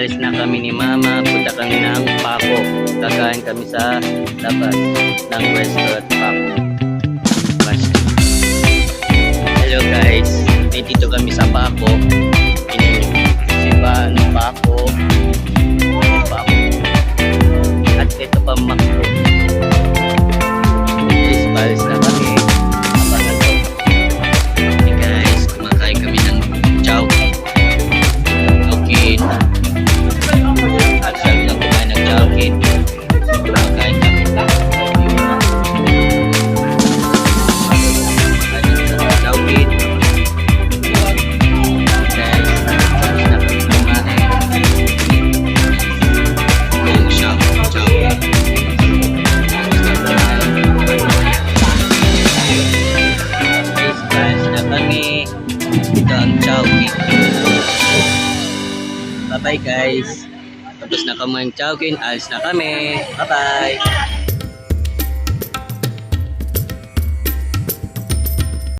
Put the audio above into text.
alis na kami ni Mama. Punta kami ng Paco. Kakain kami sa labas ng restaurant Paco. Hello guys, dito kami sa Paco. Simbahan ng Paco. At ito pa Makro. Please, balis na kami. Abangan ko. Hey guys, kumakain kami ng chowking. At sabi lang kumain ng chowking. Kumakain kami. Chowking. Ito ang chowking. Bye bye guys. Tapos na kami ang chowking. Alis na kami. Bye bye.